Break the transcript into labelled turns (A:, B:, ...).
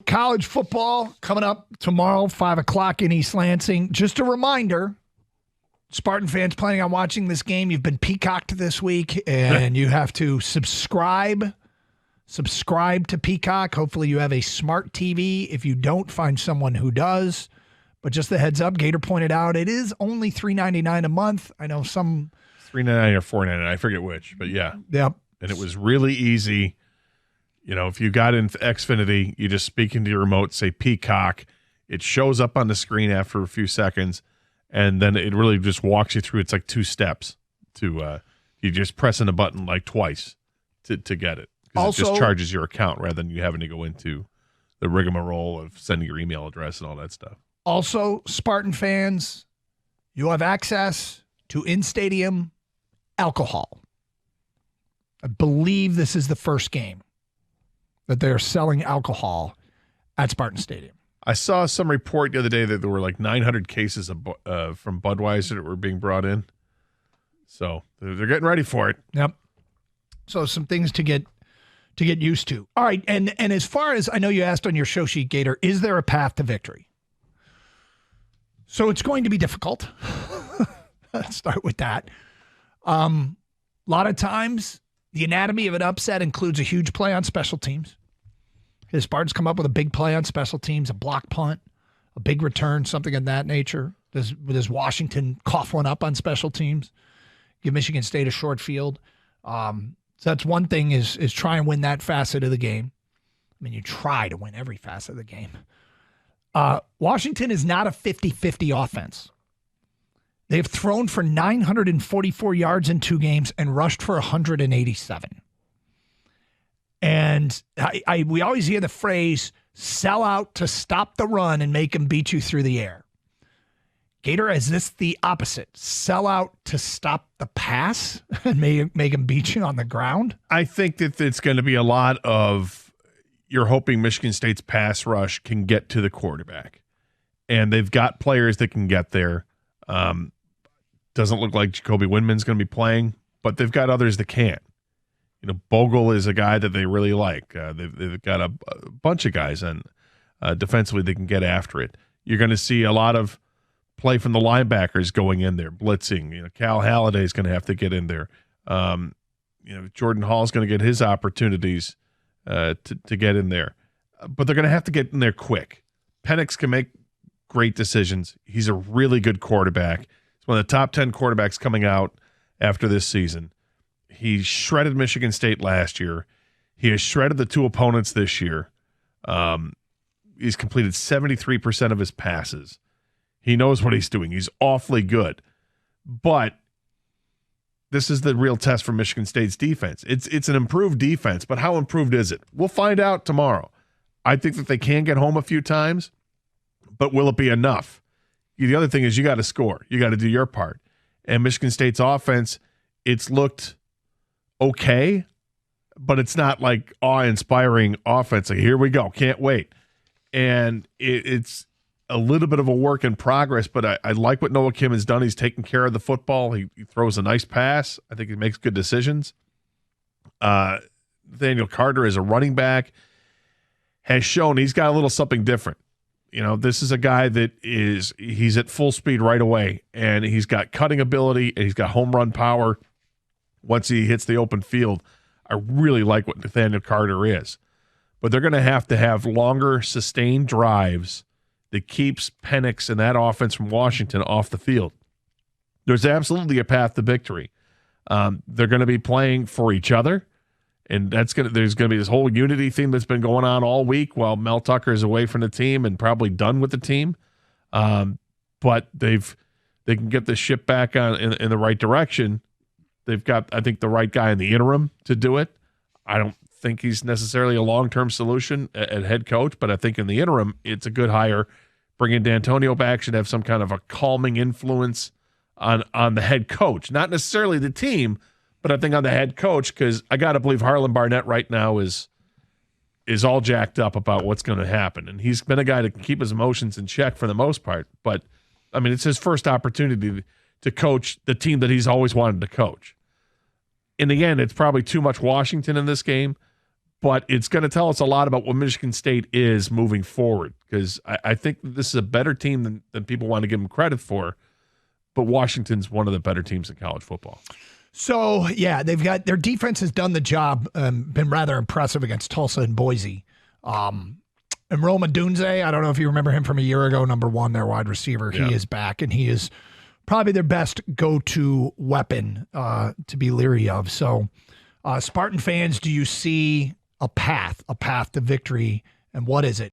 A: College football coming up tomorrow, 5 o'clock in East Lansing. Just a reminder, Spartan fans planning on watching this game, you've been peacocked this week, and you have to subscribe to Peacock. Hopefully you have a smart TV. If you don't, find someone who does. But just the heads up, Gator pointed out, it is only $3.99 a month. I know some...
B: $3.99 or $4.99, I forget which, but yeah.
A: Yep.
B: And it was really easy. You know, if you got in Xfinity, you just speak into your remote, say Peacock. It shows up on the screen after a few seconds, and then it really just walks you through. It's like 2 steps to you just pressing a button like twice to get it. Also, it just charges your account rather than you having to go into the rigmarole of sending your email address and all that stuff.
A: Also, Spartan fans, you have access to in-stadium alcohol. I believe this is the first game that they're selling alcohol at Spartan Stadium.
B: I saw some report the other day that there were like 900 cases of from Budweiser that were being brought in. So they're getting ready for it.
A: Yep. So some things to get used to. All right, and as far as I know, you asked on your show sheet, Gator, is there a path to victory? So it's going to be difficult. Let's start with that. A lot of times, the anatomy of an upset includes a huge play on special teams. His Spartans come up with a big play on special teams, a block punt, a big return, something of that nature. Does Washington cough one up on special teams? Give Michigan State a short field. So that's one thing is try and win that facet of the game. I mean, you try to win every facet of the game. Washington is not a 50-50 offense. They've thrown for 944 yards in 2 games and rushed for 187. And we always hear the phrase, sell out to stop the run and make them beat you through the air. Gator, is this the opposite? Sell out to stop the pass and make them beat you on the ground?
B: I think that it's going to be a lot of you're hoping Michigan State's pass rush can get to the quarterback. And they've got players that can get there. Doesn't look like Jacoby Windman's going to be playing, but they've got others that can. You know, Bogle is a guy that they really like. They've got a bunch of guys, and defensively they can get after it. You're going to see a lot of play from the linebackers going in there, blitzing. You know, Cal Halliday is going to have to get in there. Jordan Hall is going to get his opportunities to get in there, but they're going to have to get in there quick. Penix can make great decisions. He's a really good quarterback. He's one of the top 10 quarterbacks coming out after this season. He shredded Michigan State last year. He has shredded the 2 opponents this year. He's completed 73% of his passes. He knows what he's doing. He's awfully good. But this is the real test for Michigan State's defense. It's an improved defense, but how improved is it? We'll find out tomorrow. I think that they can get home a few times, but will it be enough? The other thing is you got to score. You got to do your part. And Michigan State's offense, it's looked okay, but it's not like awe-inspiring offense. Like, here we go. Can't wait. And it's a little bit of a work in progress, but I like what Noah Kim has done. He's taking care of the football. He throws a nice pass. I think he makes good decisions. Nathaniel Carter as a running back has shown he's got a little something different. You know, this is a guy that he's at full speed right away, and he's got cutting ability, and he's got home run power once he hits the open field. I really like what Nathaniel Carter is. But they're going to have longer, sustained drives that keeps Penix and that offense from Washington off the field. There's absolutely a path to victory. They're going to be playing for each other, and there's going to be this whole unity thing that's been going on all week while Mel Tucker is away from the team and probably done with the team. But they can get the ship back on in the right direction. They've got, I think, the right guy in the interim to do it. I don't think he's necessarily a long-term solution at head coach, but I think in the interim, it's a good hire. Bringing D'Antonio back should have some kind of a calming influence on the head coach. Not necessarily the team, but I think on the head coach, because I got to believe Harlon Barnett right now is all jacked up about what's going to happen. And he's been a guy that can keep his emotions in check for the most part. But, I mean, it's his first opportunity to coach the team that he's always wanted to coach. In the end, it's probably too much Washington in this game, but it's going to tell us a lot about what Michigan State is moving forward, because I think this is a better team than people want to give them credit for, but Washington's one of the better teams in college football.
A: So, yeah, they've got their defense has done the job, been rather impressive against Tulsa and Boise. And Roma Dunze, I don't know if you remember him from a year ago, number 1, their wide receiver. He is back, and he is probably their best go-to weapon to be leery of. So, Spartan fans, do you see a path to victory, and what is it?